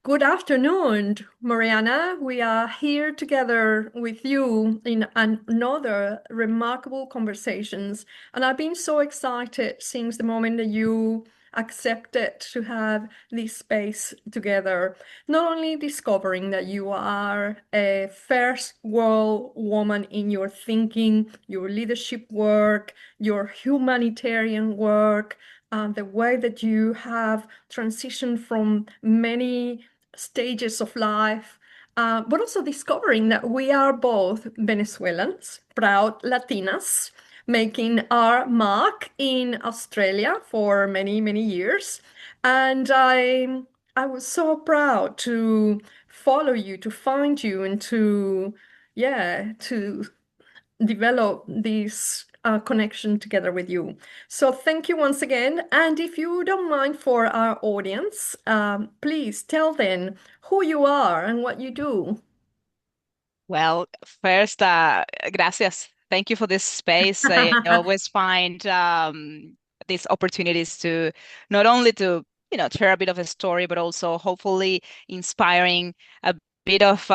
Good afternoon, Mariana. We are here together with you in another remarkable conversations. And I've been so excited since the moment that you accepted to have this space together. Not only discovering that you are a first world woman in your thinking, your leadership work, your humanitarian work, the way that you have transitioned from many stages of life, but also discovering that we are both Venezuelans, proud Latinas, making our mark in Australia for many, many years. And I was so proud to follow you, to find you, and to develop this connection together with you. So thank you once again. And if you don't mind for our audience, please tell them who you are and what you do. Well, first, gracias. Thank you for this space. I always find these opportunities to not only share a bit of a story, but also hopefully inspiring a bit of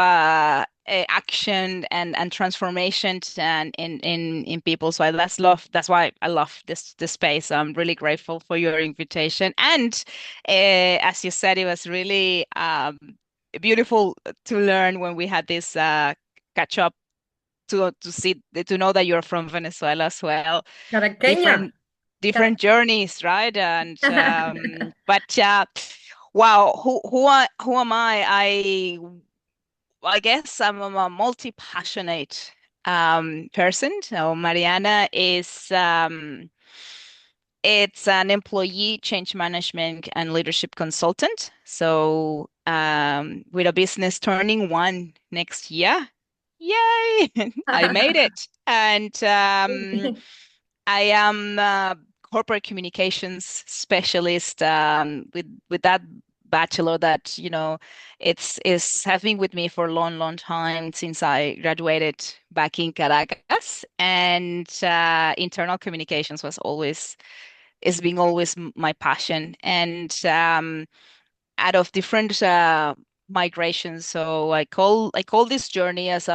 action and transformation and in people. So that's why I love this space. I'm really grateful for your invitation. And as you said, it was really beautiful to learn when we had this catch up to know that you're from Venezuela as well. Caraqueña. Different Cara- different journeys, right? And but wow, who am I? I guess I'm a multi-passionate person. So Mariana is it's an employee change management and leadership consultant. So with a business turning one next year. Yay! I made it. And I am a corporate communications specialist with that bachelor that, it's is has been with me for a long, long time since I graduated back in Caracas. And internal communications was always is being always my passion. And out of different migrations, so I call this journey as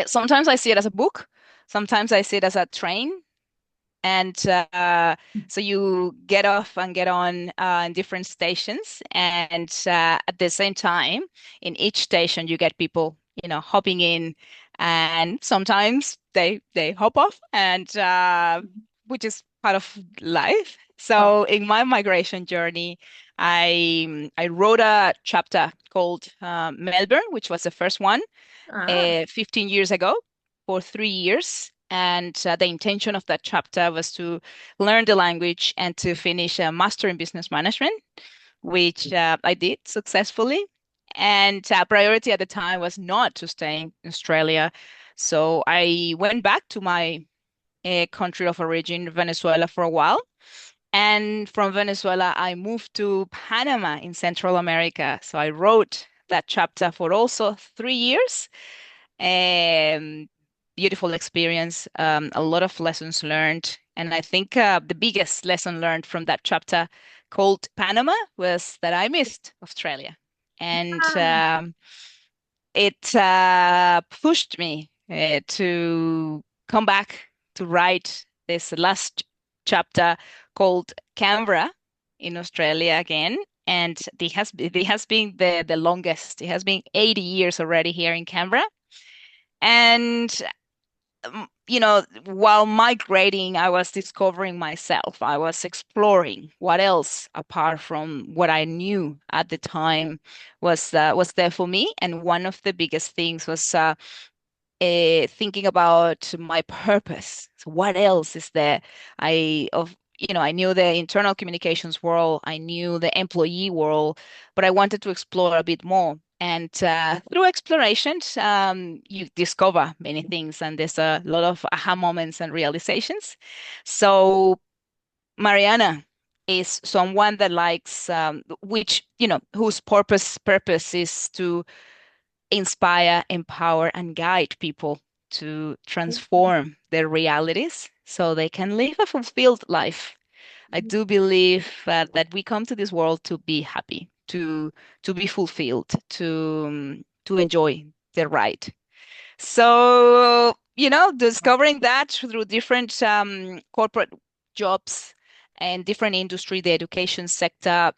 sometimes I see it as a book, sometimes I see it as a train. And so you get off and get on in different stations, and at the same time, in each station, you get people, hopping in, and sometimes they hop off, and which is part of life. Oh, So in my migration journey, I wrote a chapter called Melbourne, which was the first one ah, 15 years ago for 3 years. And the intention of that chapter was to learn the language and to finish a master in business management, which I did successfully. And priority at the time was not to stay in Australia. So I went back to my country of origin, Venezuela, for a while. And from Venezuela, I moved to Panama in Central America. So I wrote that chapter for also 3 years. Um, Beautiful experience, a lot of lessons learned. And I think the biggest lesson learned from that chapter called Panama was that I missed Australia. And ah, it pushed me to come back to write this last chapter called Canberra in Australia again. And it has been the longest. It has been 80 years already here in Canberra. And while migrating, I was discovering myself. I was exploring what else apart from what I knew at the time was there for me. And one of the biggest things was thinking about my purpose. So what else is there? I knew the internal communications world, I knew the employee world, but I wanted to explore a bit more. And through explorations, you discover many things, and there's a lot of aha moments and realizations. So Mariana is someone that likes, whose purpose is to inspire, empower, and guide people to transform their realities so they can live a fulfilled life. I do believe that we come to this world to be happy, to be fulfilled, to enjoy the ride. So, discovering that through different corporate jobs and different industry, the education sector,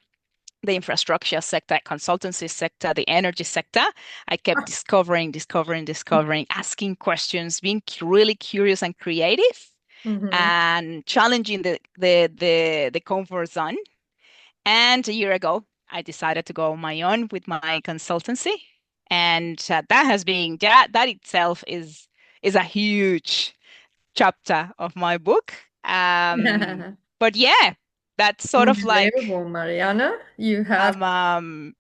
the infrastructure sector, consultancy sector, the energy sector, I kept discovering, asking questions, being really curious and creative, Hmm. and challenging the comfort zone. And a year ago, I decided to go on my own with my consultancy, and that has been that itself is a huge chapter of my book. But yeah, that's sort of like Unbelievable, Mariana. You have I'm um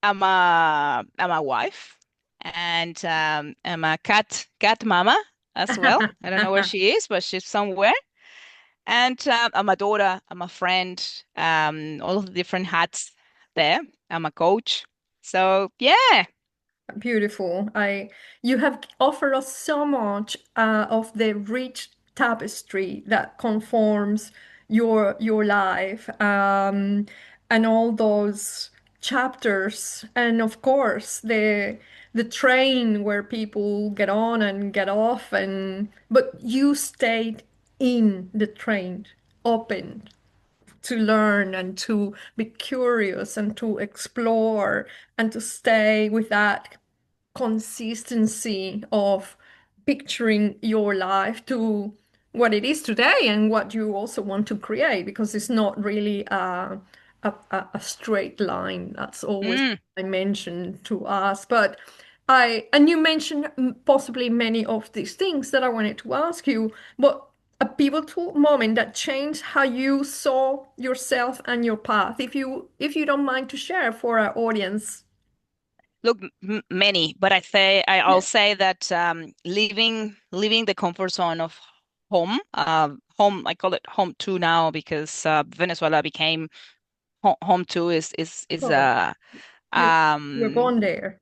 I'm a wife, and I'm a cat mama as well. I don't know where she is, but she's somewhere. And I'm a daughter, I'm a friend, all of the different hats there. I'm a coach. So yeah. beautiful. You have offered us so much of the rich tapestry that conforms your life, and all those chapters, and of course the train where people get on and get off, and but you stayed in the train, open to learn and to be curious and to explore and to stay with that consistency of picturing your life to what it is today and what you also want to create, because it's not really a straight line. That's always Mm. I mentioned to us. But and you mentioned possibly many of these things that I wanted to ask you, but a pivotal moment that changed how you saw yourself and your path. If you don't mind to share for our audience. Look, many, but I'll Yeah. say that leaving the comfort zone of home, I call it home two now because Venezuela became home two is Oh, you were um born there.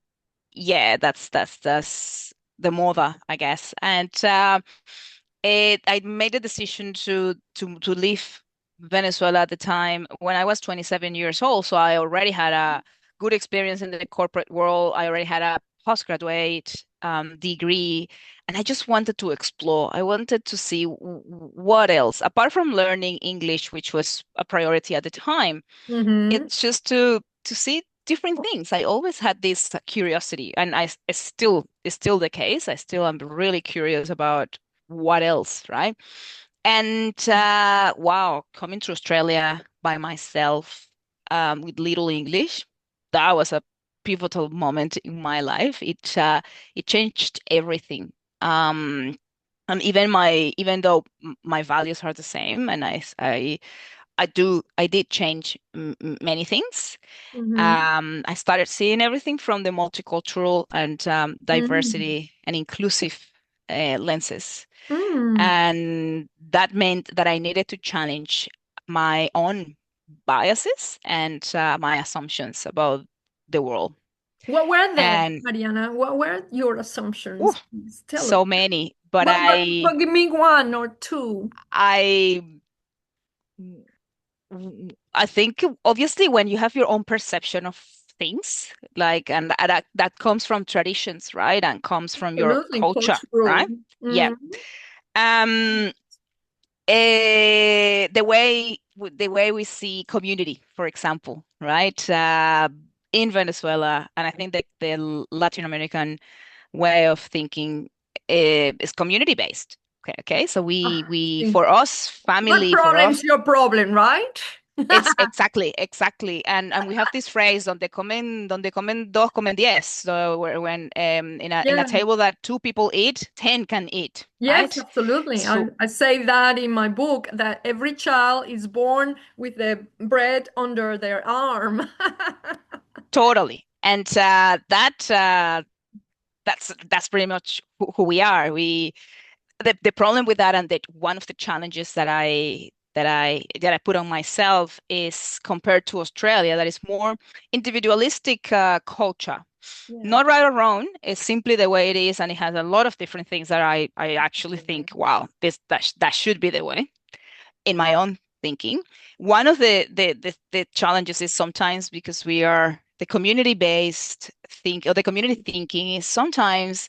yeah, that's the mother, I guess. And I made a decision to leave Venezuela at the time when I was 27 years old. So I already had a good experience in the corporate world. I already had a postgraduate degree, and I just wanted to explore. I wanted to see what else, apart from learning English, which was a priority at the time. Mm-hmm. It's just to see different things. I always had this curiosity, and it's still the case. I still am really curious about what else, right? And wow, coming to Australia by myself, with little English, that was a pivotal moment in my life. It changed everything. And even though my values are the same, and I did change many things. Mm-hmm. I started seeing everything from the multicultural and Mm-hmm. diversity and inclusive lenses. Mm. And that meant that I needed to challenge my own biases and my assumptions about the world. What were they, And Mariana? What were your oh, assumptions? Please tell us. so many, but But give me one or two. I I think obviously when you have your own perception of things, like, and that comes from traditions, right? And comes from your Absolutely, culture, cultural. right? Yeah. Mm-hmm. Um, the way we see community, for example, right? In Venezuela, and I think that the Latin American way of thinking is community based. Okay. So Ah, we see. for us, My family, for problem's us, your problem, right? it's exactly. And we have this phrase, donde comen dos, comen diez. So when in a Yeah. table that two people eat, 10 can eat, Yes, right? absolutely. So I say that in my book that every child is born with the bread under their arm. totally. And that's pretty much who we are. The problem with that, and that one of the challenges that I put on myself, is compared to Australia, that is more individualistic culture. Yeah. Not right or wrong, it's simply the way it is, and it has a lot of different things that I actually think, wow, that should be the way in my own thinking. One of the challenges is sometimes because we are the community-based think or the community thinking is sometimes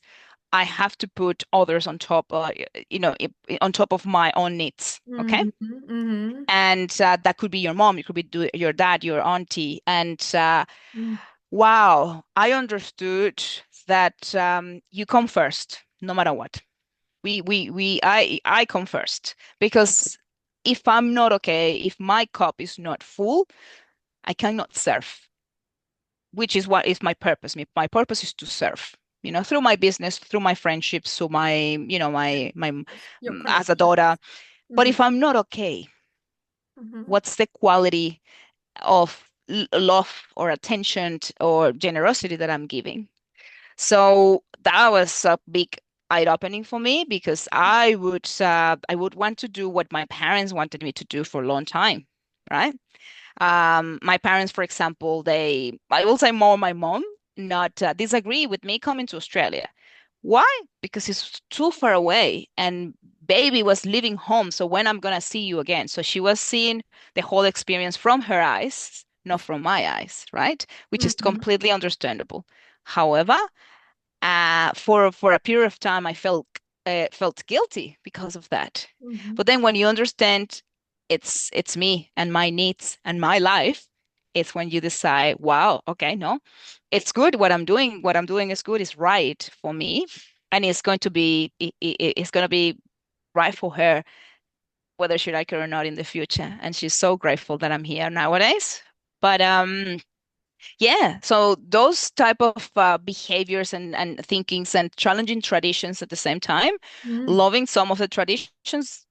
I have to put others on top, on top of my own needs. Okay. Mhm. Mhm. And that could be your mom, it could be your dad, your auntie. And Mhm. wow, I understood that you come first, no matter what. I come first because if I'm not okay, if my cup is not full, I cannot serve, which is what is my purpose. My purpose is to serve, through my business, through my friendships, through my, Your as a daughter. connections. But Mhm. if I'm not okay, Mhm. what's the quality of love or attention or generosity that I'm giving? So that was a big eye-opening for me because I would want to do what my parents wanted me to do for a long time, right? My parents, for example, I will say more my mom, not disagree with me coming to Australia. Why? Because it's too far away and baby was leaving home. So when I'm gonna see you again? So she was seeing the whole experience from her eyes, not from my eyes, right? Which is Mhm. completely understandable. However, for a period of time, I felt guilty because of that. Mhm. But then when you understand it's me and my needs and my life, it's when you decide, wow, okay, no, it's good what I'm doing. What I'm doing is good, is right for me, and it's going to be right for her, whether she like it or not in the future. And she's so grateful that I'm here nowadays. But yeah, so those type of behaviors and thinkings and challenging traditions at the same time, Mhm. loving some of the traditions,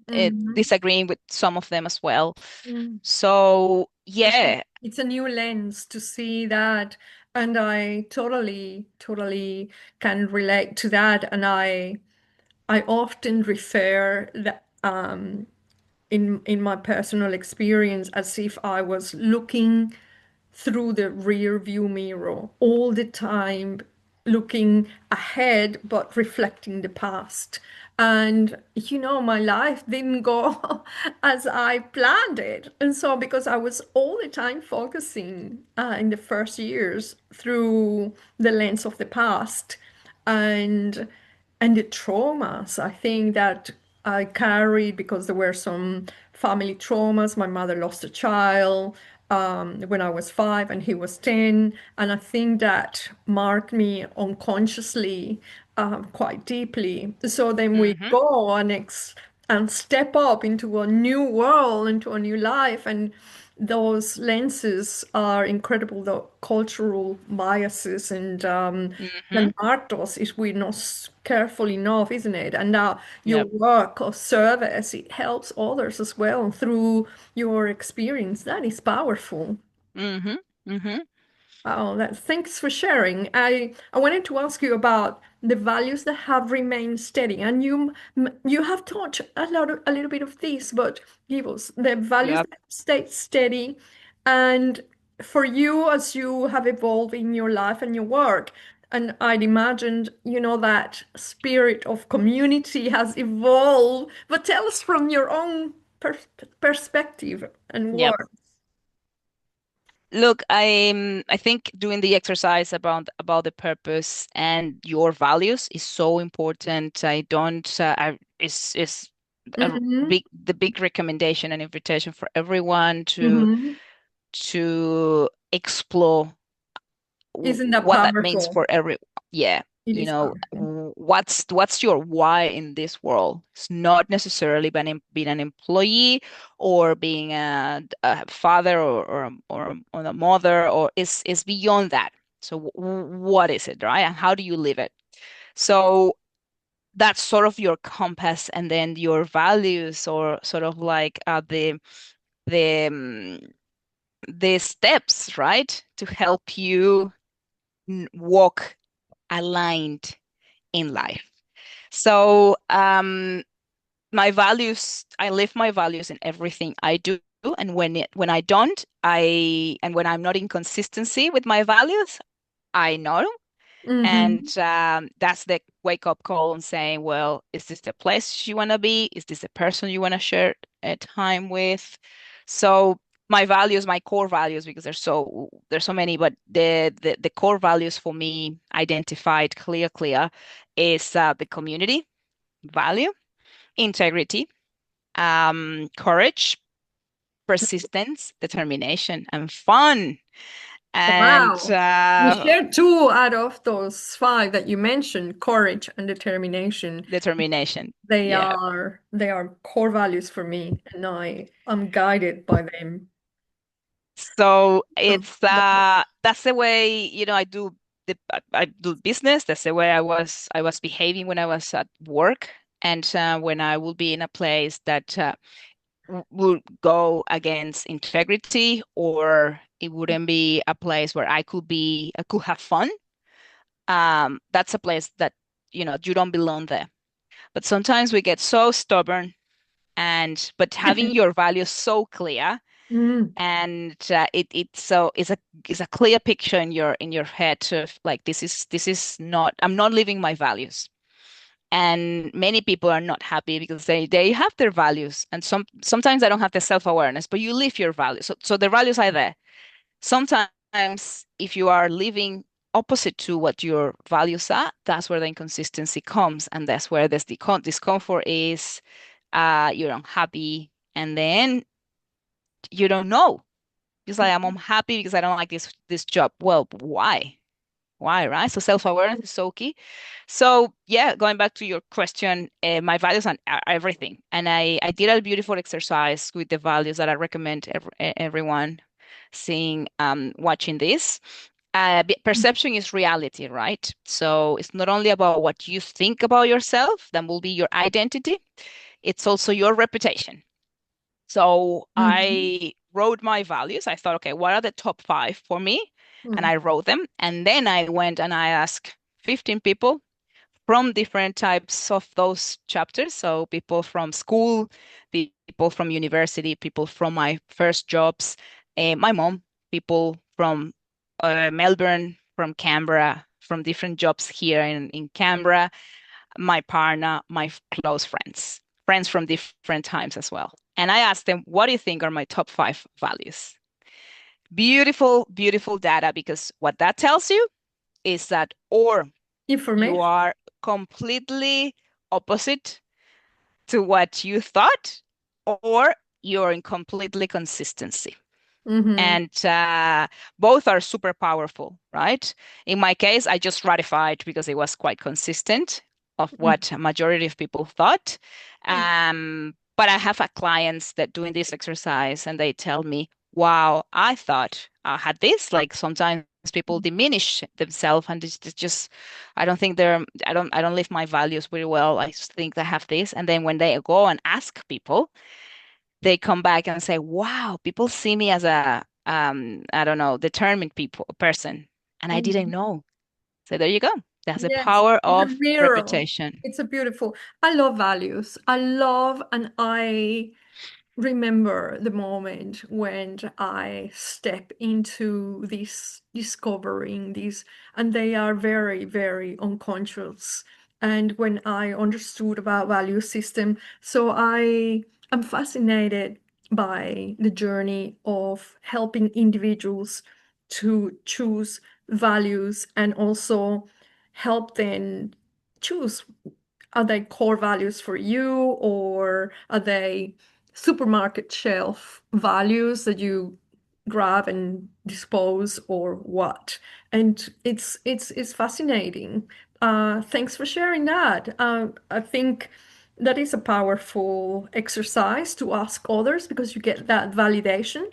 Mhm. disagreeing with some of them as well. Mhm. So It's yeah, it's a new lens to see that, and I totally, totally can relate to that. And I often refer that in my personal experience as if I was looking through the rear view mirror all the time, looking ahead but reflecting the past. And my life didn't go as I planned it. And so, because I was all the time focusing in the first years through the lens of the past, and the traumas I think that I carried, because there were some family traumas. My mother lost a child when I was 5 and he was 10. And I think that marked me unconsciously quite deeply. So then we hmm go and step up into a new world, into a new life. And those lenses are incredible, the cultural biases hmm can mark us if we're not careful enough, isn't it? And now your yep, work or service, it helps others as well through your experience. That is powerful. hmm hmm Oh, thanks for sharing. I wanted to ask you about the values that have remained steady, and you have touched a little bit of this, but give us the values yep. that stayed steady, and for you as you have evolved in your life and your work, and I'd imagined that spirit of community has evolved. But tell us from your own perspective and Yep. work. Look, I think doing the exercise about the purpose and your values is so important. I don't is a Mm-hmm. the big recommendation and invitation for everyone Mm-hmm. to explore Isn't that what that means powerful? for every, yeah, It is powerful. what's your why in this world. It's not necessarily being an employee or being a father or a mother, or is beyond that. So what is it, right? And how do you live it? So that's sort of your compass, and then your values, or sort of like the the steps, right, to help you walk aligned in life. So, my values, I live my values in everything I do. And when I don't, and when I'm not in consistency with my values, I know. Mm-hmm. And that's the wake-up call and saying, well, is this the place you want to be? Is this the person you want to share time with? So my values, my core values, because there's so many, but the core values for me identified clear is the community value, integrity, courage, persistence, determination, and fun. And Wow. You shared two out of those five that you mentioned, courage and determination. determination. They Yeah. are they are core values for me, and I am guided by them. So So it's that- that's the way, I do business. That's the way I was behaving when I was at work, and when I will be in a place that would go against integrity, or it wouldn't be a place where I could have fun. That's a place that you don't belong there. But sometimes we get so stubborn, and but having your values so clear, Mm, and it's a clear picture in your head of like, this is not, I'm not living my values. And many people are not happy because they have their values, and sometimes they don't have the self-awareness, but you live your values. So the values are there. Sometimes if you are living opposite to what your values are, that's where the inconsistency comes, and that's where this discomfort is. You're unhappy, and then you don't know. It's like, I'm unhappy because I don't like this job. Well, why? Why, right? So self-awareness is so key. So yeah, going back to your question, my values are everything. And I did a beautiful exercise with the values that I recommend everyone seeing, watching this. Perception is reality, right? So it's not only about what you think about yourself, that will be your identity. It's also your reputation. So mhm, I wrote my values. I thought, okay, what are the top five for me? And mm, I wrote them. And then I went and I asked 15 people from different types of those chapters. So people from school, people from university, people from my first jobs, my mom, people from Melbourne, from Canberra, from different jobs here in Canberra, my partner, my close friends from different times as well. And I asked them, what do you think are my top five values? Beautiful, beautiful data, because what that tells you is that, or you information. are completely opposite to what you thought, or you're in completely consistency. Hmm. And both are super powerful, right? In my case, I just ratified because it was quite consistent of what a majority of people thought. But I have clients that doing this exercise and they tell me, wow, I thought I had this. Like sometimes people diminish themselves, and it's just, I don't think I don't live my values very well. I just think they have this. And then when they go and ask people, they come back and say, wow, people see me as a, I don't know, determined person. And I didn't Hmm. know. So there you go. That's the Yes, power it's a of mirror. reputation. It's a beautiful. I love values. I love and I remember the moment when I step into this discovering these, and they are very, very unconscious. And when I understood about value system, so I am fascinated by the journey of helping individuals to choose values and also help them choose, are they core values for you, or are they supermarket shelf values that you grab and dispose, or what? And it's fascinating. Thanks for sharing that. I think that is a powerful exercise to ask others because you get that validation,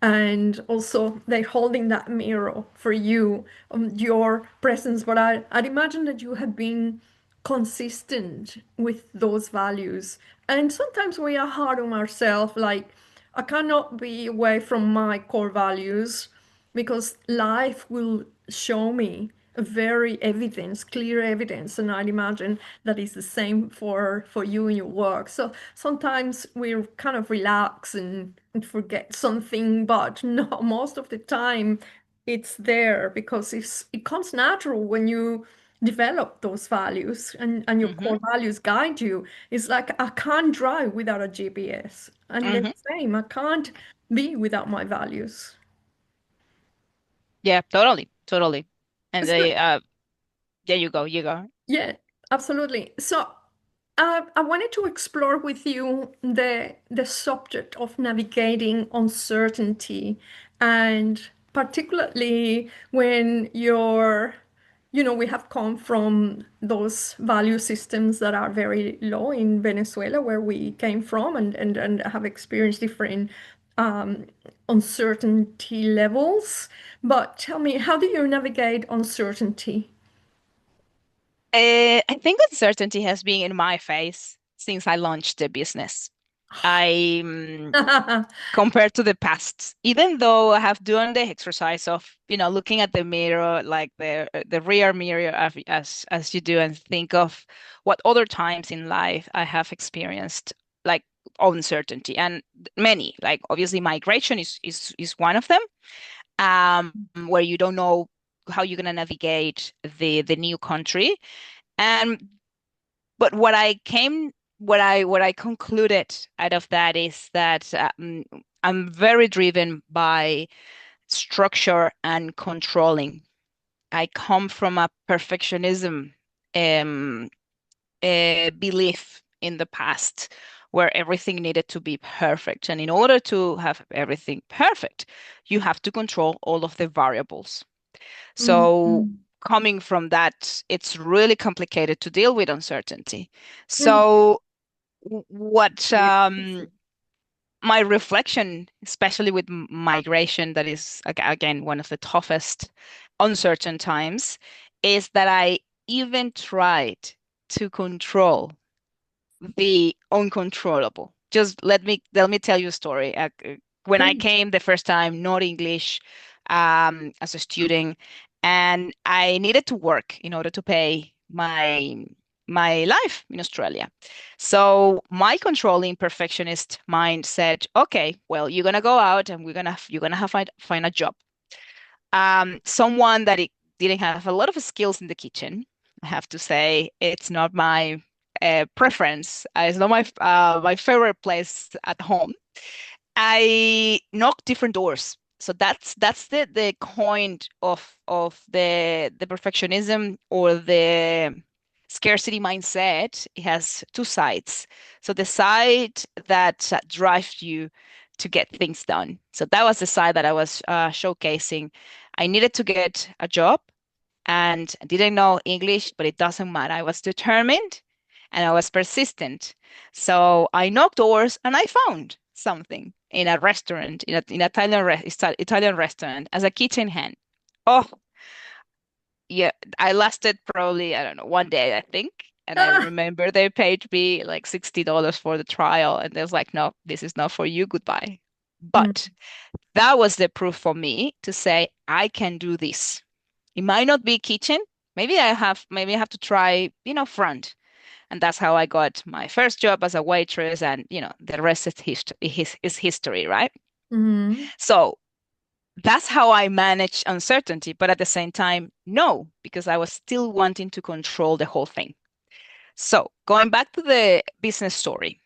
and also they're holding that mirror for you, your presence. But I'd imagine that you have been consistent with those values. And sometimes we are hard on ourselves, like, I cannot be away from my core values because life will show me a very evidence, clear evidence, and I'd imagine that is the same for you in your work. So sometimes we kind of relax and forget something, but no, most of the time it's there because it comes natural when you develop those values and your Hmm. core values guide you. It's like I can't drive without a GPS. And the Hmm. same, I can't be without my values. Yeah, totally, totally. And So, they, there you go, you go. yeah, absolutely. So I wanted to explore with you the subject of navigating uncertainty, and particularly when we have come from those value systems that are very low in Venezuela, where we came from, and have experienced different um, uncertainty levels. But tell me, how do you navigate uncertainty? I think uncertainty has been in my face since I launched the business. I compared to the past, even though I have done the exercise of, looking at the mirror, like the rear mirror as you do, and think of what other times in life I have experienced like uncertainty, and many, like obviously migration is one of them, where you don't know how you're gonna navigate the new country. And but what I concluded out of that is that I'm very driven by structure and controlling. I come from a perfectionism um, belief in the past where everything needed to be perfect. And in order to have everything perfect, you have to control all of the variables. So Mhm. coming from that, it's really complicated to deal with uncertainty. Mhm. So what Yeah. my reflection, especially with migration, that is again one of the toughest, uncertain times, is that I even tried to control the uncontrollable. Just let me tell you a story. When I Please. came the first time, not English, as a student, and I needed to work in order to pay my life in Australia. So my controlling perfectionist mind said, "Okay, well, you're gonna go out and you're gonna have find a job." Someone that it didn't have a lot of skills in the kitchen. I have to say, it's not my preference. It's not my favorite place at home. I knock different doors. So that's the point of the perfectionism or the scarcity mindset. It has two sides. So the side that drives you to get things done. So that was the side that I was showcasing. I needed to get a job and I didn't know English, but it doesn't matter. I was determined and I was persistent. So I knocked doors and I found something in a restaurant, in a Italian restaurant as a kitchen hand. Oh, yeah, I lasted probably, I don't know, one day, I think. And I Ah. remember they paid me like $60 for the trial. And they was like, no, this is not for you. Goodbye. Mm. But that was the proof for me to say, I can do this. It might not be kitchen. Maybe I have to try, front. And that's how I got my first job as a waitress. And, the rest is history, right? Mhm. So that's how I manage uncertainty. But at the same time, no, because I was still wanting to control the whole thing. So going back to the business story,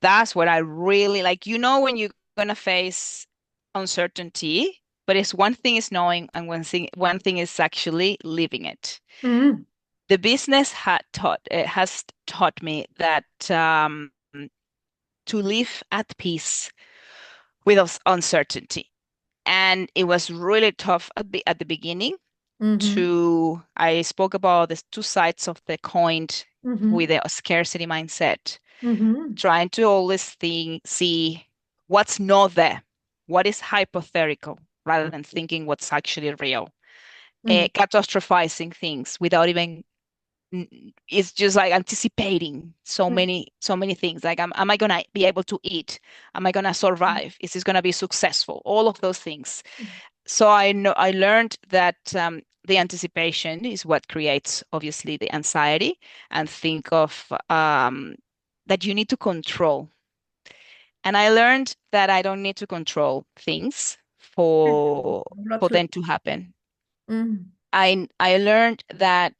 that's what I really like. When you're gonna face uncertainty, but it's one thing is knowing and one thing is actually living it. Mhm. The business has taught me that to live at peace with uncertainty. And it was really tough at the beginning. Mhm. I spoke about the two sides of the coin with Mhm. a scarcity mindset, Mhm. trying to always see what's not there, what is hypothetical, rather than thinking what's actually real. Mhm. Catastrophizing things without even it's just like anticipating so many things. Like, am I gonna be able to eat? Am I gonna survive? Is this gonna be successful? All of those things. So I learned that the anticipation is what creates obviously the anxiety, and think of that you need to control. And I learned that I don't need to control things for Congratulations. them to happen. Mhm. I learned that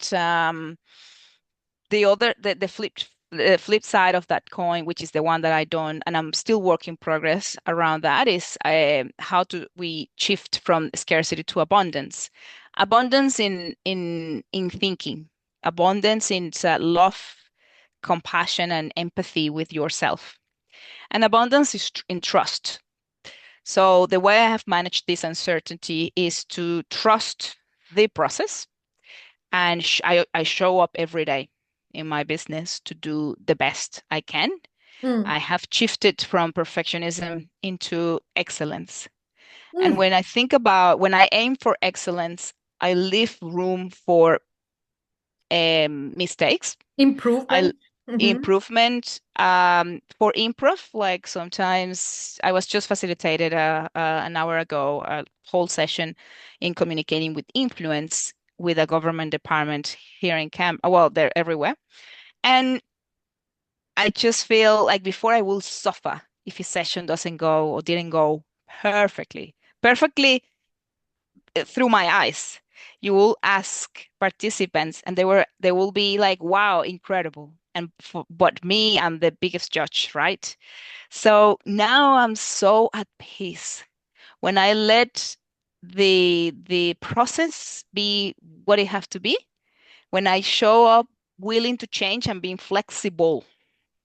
the flip side of that coin, which is the one that I don't, and I'm still work in progress around that, is how to we shift from scarcity to abundance. Abundance in thinking, abundance in love, compassion, and empathy with yourself, and abundance is in trust. So the way I have managed this uncertainty is to trust the process, and I show up every day in my business to do the best I can. Mm, I have shifted from perfectionism into excellence. And mm. when I aim for excellence, I leave room for mistakes. I Improvement. Hmm. improvement for improv. Like sometimes I was just facilitated an hour ago a whole session in communicating with influence with a government department here in camp. Well, they're everywhere, and I just feel like before I will suffer if a session doesn't go or didn't go perfectly through my eyes. You will ask participants, and they will be like, "Wow, incredible!" But me, I'm the biggest judge, right? So now I'm so at peace when I let the process be what it has to be. When I show up willing to change and being flexible,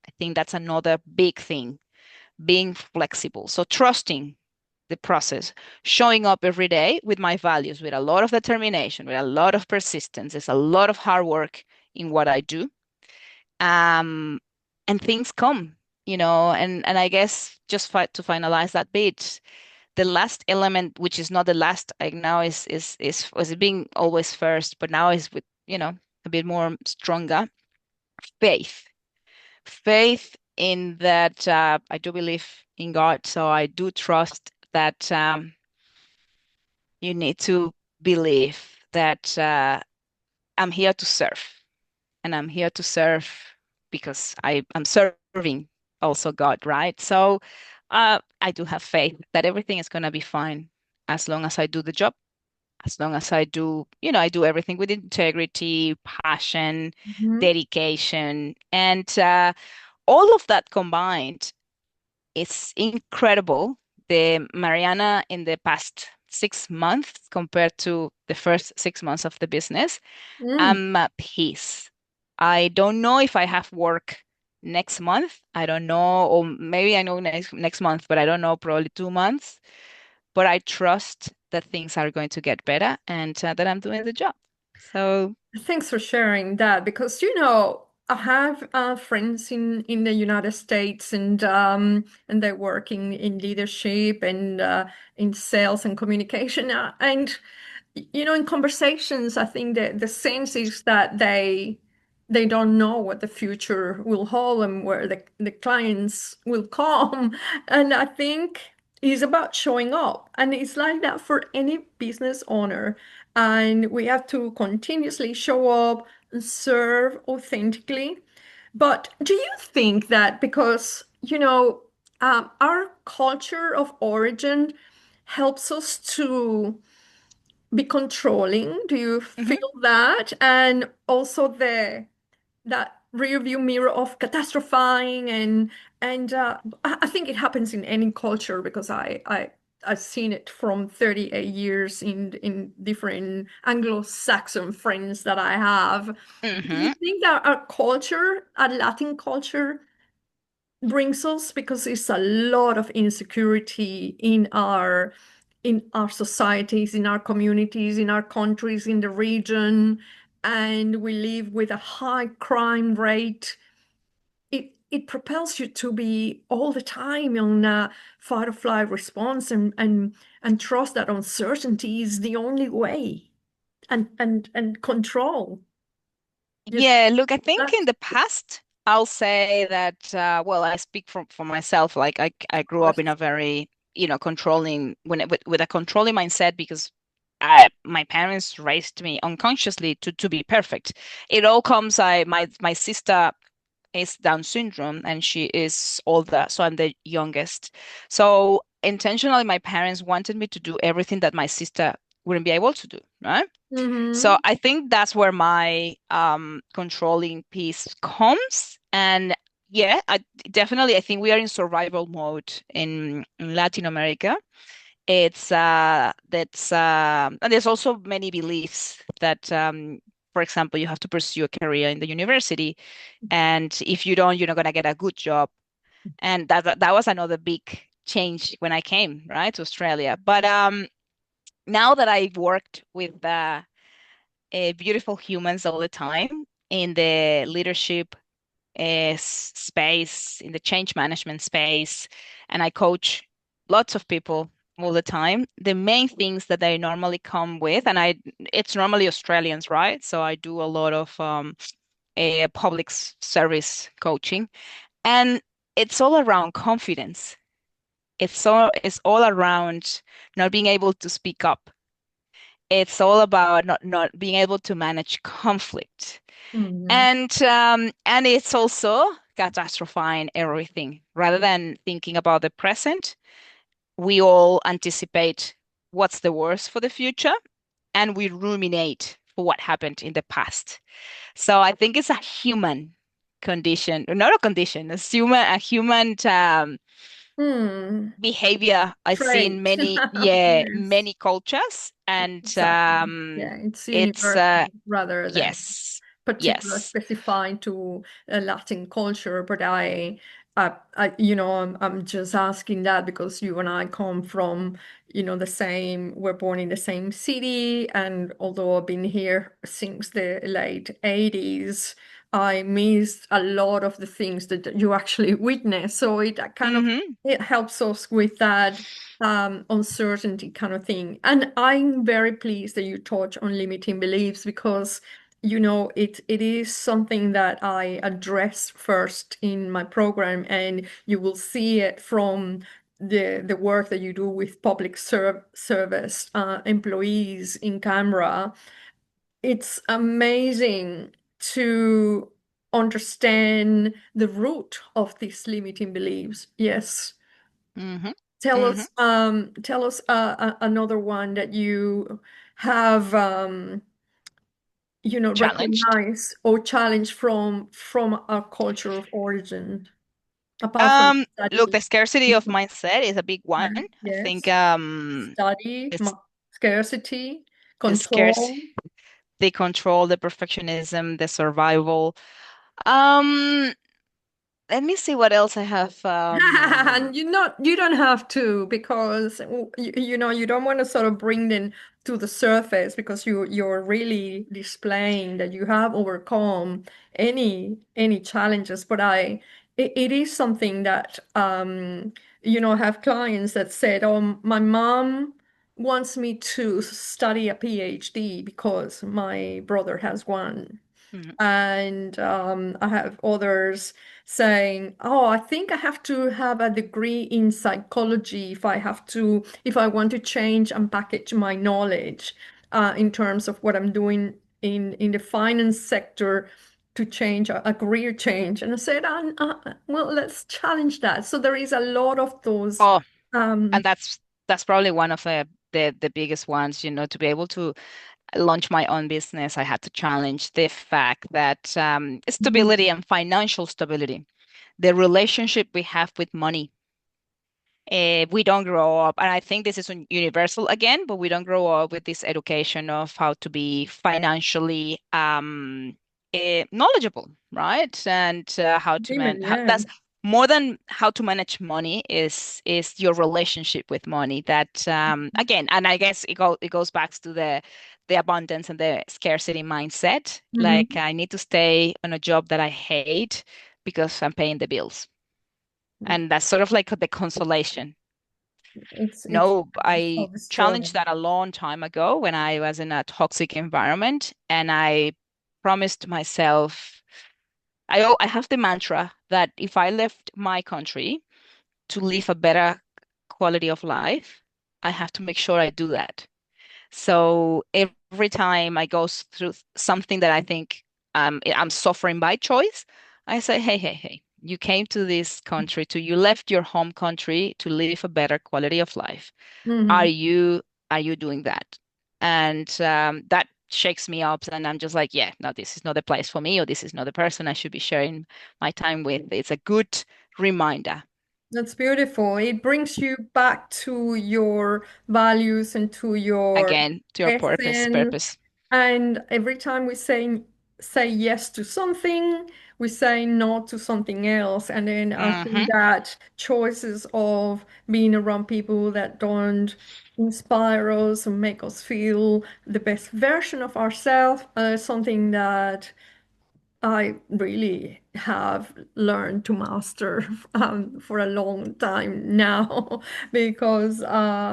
I think that's another big thing, being flexible. So trusting the process, showing up every day with my values, with a lot of determination, with a lot of persistence. There's a lot of hard work in what I do. Um, and things come, and I guess just to finalize that bit, the last element, which is not the last, like now is was being always first, but now is with, a bit more stronger faith. Faith in that I do believe in God, so I do trust that you need to believe that I'm here to serve, and I'm here to serve because I'm serving also God, right? So I do have faith that everything is going to be fine as long as I do the job, as long as I do, I do everything with integrity, passion, Hmm. dedication, and all of that combined. It's incredible. The Mariana in the past 6 months compared to the first 6 months of the business, Mm. I'm at peace. I don't know if I have work next month. I don't know, or maybe I know next month, but I don't know, probably 2 months. But I trust that things are going to get better and that I'm doing the job. So, Thanks for sharing that because I have friends in the United States and they're working in leadership and in sales and communication and in conversations, I think that the sense is that they don't know what the future will hold and where the clients will come. And I think it's about showing up. And it's like that for any business owner. And we have to continuously show up and serve authentically. But do you think that because, our culture of origin helps us to be controlling? Do you mhm. feel that? And also the that rear view mirror of catastrophizing and I think it happens in any culture because I've seen it from 38 years in different Anglo-Saxon friends that I have. Do you Mhm. think that our culture, our Latin culture, brings us because it's a lot of insecurity in our societies, in our communities, in our countries, in the region, and we live with a high crime rate. It propels you to be all the time on a fight or flight response and trust that uncertainty is the only way and control. Yes. Yeah, look, I think in That's the past, I'll say that, well, I speak for myself. Like I of grew up in course. a very, controlling, with a controlling mindset because my parents raised me unconsciously to be perfect. It all comes, my sister is Down syndrome and she is older, so I'm the youngest. So intentionally, my parents wanted me to do everything that my sister wouldn't be able to do, right? So Mm-hmm. I think that's where my controlling piece comes. And yeah, I think we are in survival mode in Latin America. It's that's and there's also many beliefs that for example, you have to pursue a career in the university, and if you don't, you're not gonna get a good job. And that was another big change when I came, right, to Australia. But now that I've worked with beautiful humans all the time in the leadership space, in the change management space, and I coach lots of people all the time. The main things that they normally come with, and it's normally Australians, right? So I do a lot of public service coaching, and it's all around confidence. It's all around not being able to speak up. It's all about not being able to manage conflict. Mm-hmm. And it's also catastrophizing everything. Rather than thinking about the present, we all anticipate what's the worst for the future, and we ruminate for what happened in the past. So I think it's a human condition, not a condition, a human Hmm. behavior I see in Trait. Yes, many cultures, and exactly. Yeah, it's it's universal rather than yes, particular yes. specified to a Latin culture, but I'm just asking that because you and I come from, the same, we're born in the same city, and although I've been here since the late 80s, I missed a lot of the things that you actually witness. So it kind of Hmm. it helps us with that uncertainty kind of thing. And I'm very pleased that you touch on limiting beliefs because it is something that I address first in my program, and you will see it from the work that you do with public service employees in camera. It's amazing to understand the root of these limiting beliefs. Yes. Hmm. Tell Hmm. us, another one that you have, Challenged. recognize or challenge from our culture of origin, apart from Look, study. the scarcity of mindset is a big one. Yeah, I think yes, study, it's scarcity, the scarce, control. the control, the perfectionism, the survival. Um, Let me see what else I have. And you don't have to because you don't want to sort of bring them to the surface because you're really displaying that you have overcome any challenges. But it is something that I have clients that said, "Oh, my mom wants me to study a PhD because my brother has one." Mhm. And I have others saying, "Oh, I think I have to have a degree in psychology if I want to change and package my knowledge in terms of what I'm doing in the finance sector to change a career change." And I said, "Well, let's challenge that." So there is a lot of those. Oh, and Um, that's probably one of the biggest ones, to be able to launch my own business, I had to challenge the fact that mhm, stability and financial stability, the relationship we have with money. We don't grow up, and I think this is universal again, but we don't grow up with this education of how to be financially knowledgeable, right? And how to Women, yeah. that's more than how to manage money is your relationship with money. That again, and I guess it goes back to the abundance and the scarcity mindset. Like Mhm. I need to stay on a job that I hate because I'm paying the bills. And that's sort of like the consolation. It's No, so I challenged destroying. that a long time ago when I was in a toxic environment, and I promised myself I have the mantra that if I left my country to live a better quality of life, I have to make sure I do that. So every time I go through something that I think I'm suffering by choice, I say, hey, hey, hey, you came to this country you left your home country to live a better quality of life. Are Mhm. you are you doing that? And that shakes me up. And I'm just like, yeah, no, this is not the place for me, or this is not the person I should be sharing my time with. It's a good reminder. That's beautiful. It brings you back to your values and to your Again, to your purpose, essence. purpose. And every time we say yes to something, we say no to something else. And then I think Hmm. that choices of being around people that don't inspire us and make us feel the best version of ourselves, something that I really have learned to master for a long time now because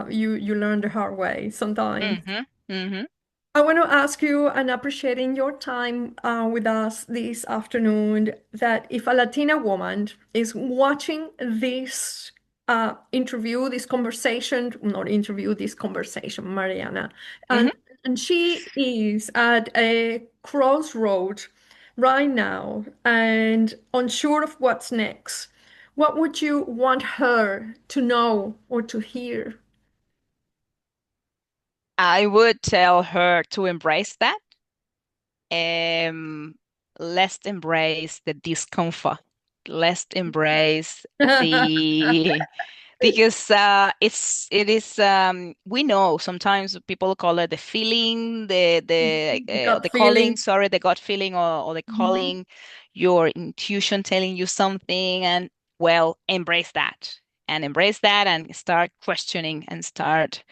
you learn the hard way sometimes. Hmm. Hmm. I want to ask you, and appreciating your time with us this afternoon, that if a Latina woman is watching this interview, this conversation, not interview, this conversation, Mariana, Hmm. and she is at a crossroad right now and unsure of what's next, what would you want her to know or to hear? I would tell her to embrace that. Um, let's embrace the discomfort. Let's embrace the because we know sometimes people call it the feeling, Gut the calling, feeling. sorry, the gut feeling, or the Mhm. calling, your intuition telling you something. And well, embrace that and start questioning and start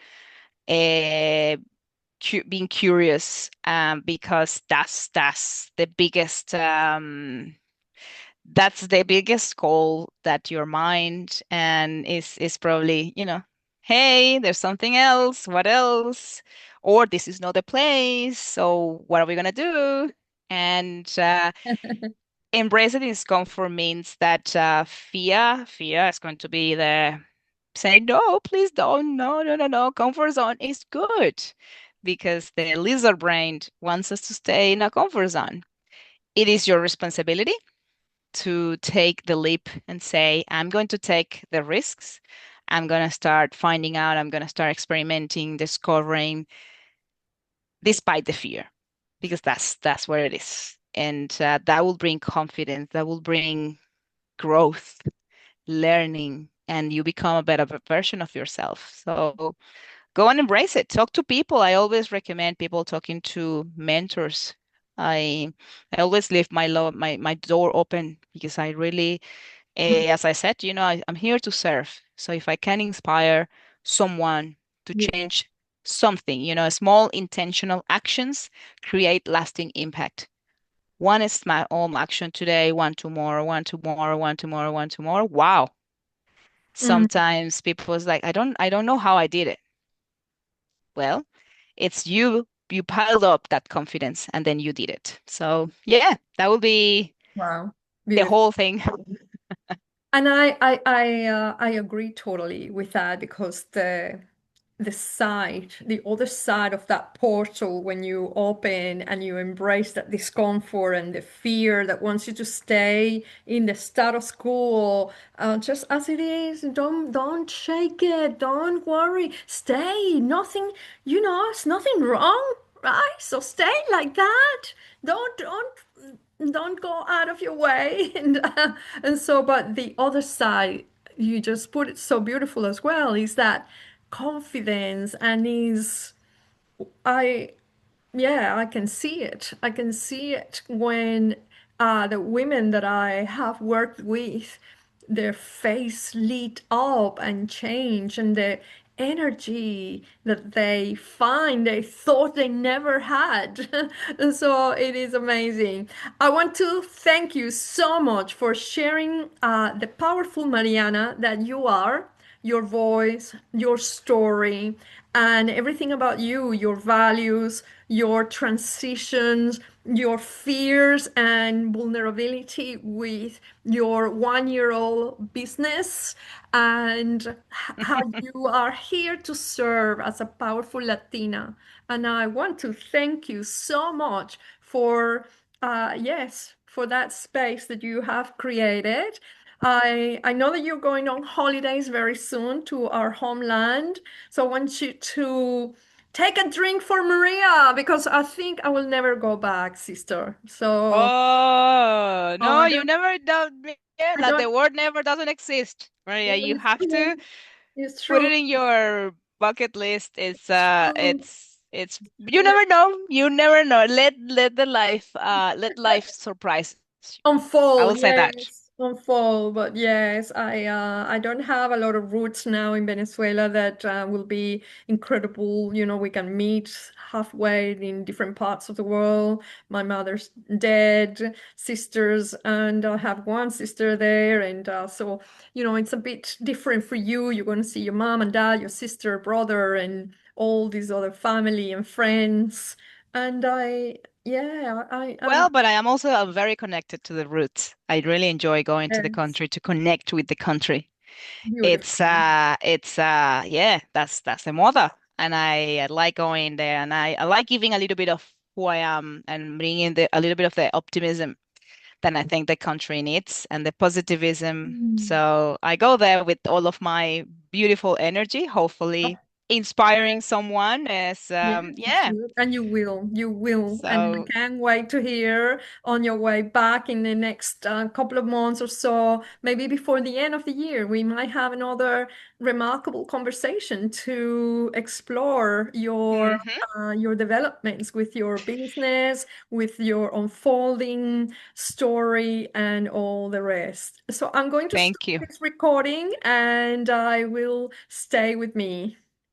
uh, being curious, because that's the biggest goal that your mind and is probably, hey, there's something else. What else? Or this is not the place. So what are we gonna do? And embracing discomfort means that fear is going to be there. Say no, please don't. No, no, no, no. Comfort zone is good because the lizard brain wants us to stay in a comfort zone. It is your responsibility to take the leap and say, I'm going to take the risks. I'm going to start finding out. I'm going to start experimenting, discovering, despite the fear, because that's where it is. And that will bring confidence. That will bring growth, learning, and you become a better version of yourself. So go and embrace it. Talk to people. I always recommend people talking to mentors. I I always leave my door open because I really, as I said, I'm here to serve. So if I can inspire someone to Yeah. change something, small intentional actions create lasting impact. One is my own action today, one tomorrow, one tomorrow, one tomorrow, one tomorrow. Wow. Mm. Sometimes people's like, I don't know how I did it. Well, it's you piled up that confidence and then you did it. So yeah, that would be Wow. the Beautiful. whole thing. And I agree totally with that because the other side of that portal when you open and you embrace that discomfort and the fear that wants you to stay in the status quo, just as it is. Don't shake it. Don't worry. Stay. Nothing, it's nothing wrong, right? So stay like that. Don't go out of your way. And so, but the other side, you just put it so beautiful as well, is that confidence and is I yeah, I can see it. I can see it when the women that I have worked with, their face lit up and change, and the energy that they find they thought they never had. So it is amazing. I want to thank you so much for sharing the powerful Mariana that you are, your voice, your story, and everything about you, your values, your transitions, your fears and vulnerability with your 1 year old business, and how you are here to serve as a powerful Latina. And I want to thank you so much for, yes, for that space that you have created. I know that you're going on holidays very soon to our homeland, so I want you to take a drink for Maria because I think I will never go back, sister. So, Oh, oh, no, you never know. Yeah, I like don't, the word never doesn't exist, Maria. You it's have true. to It's put true. it in your bucket list. It's true. It's you never know. You never know. Let life surprise you. I will Unfold, say that. yes, unfold. But yes, I don't have a lot of roots now in Venezuela that will be incredible. You know, we can meet halfway in different parts of the world. My mother's dead, sisters, and I have one sister there, and so you know, it's a bit different for you. You're going to see your mom and dad, your sister, brother, and all these other family and friends. And yeah, I'm Well, but I am also very connected to the roots. I really enjoy going to the yes, country to connect with the country. beautiful. Yeah, that's the moda. And I like going there and I like giving a little bit of who I am and bringing a little bit of the optimism that I think the country needs and the positivism. Mm. So I go there with all of my beautiful energy, hopefully inspiring someone as Yes, yeah. and you will, and I So can't wait to hear on your way back in the next couple of months or so, maybe before the end of the year, we might have another remarkable conversation to explore mhm. your developments with your business, with your unfolding story, and all the rest. So I'm going to stop Thank you. this recording, and I will stay with me.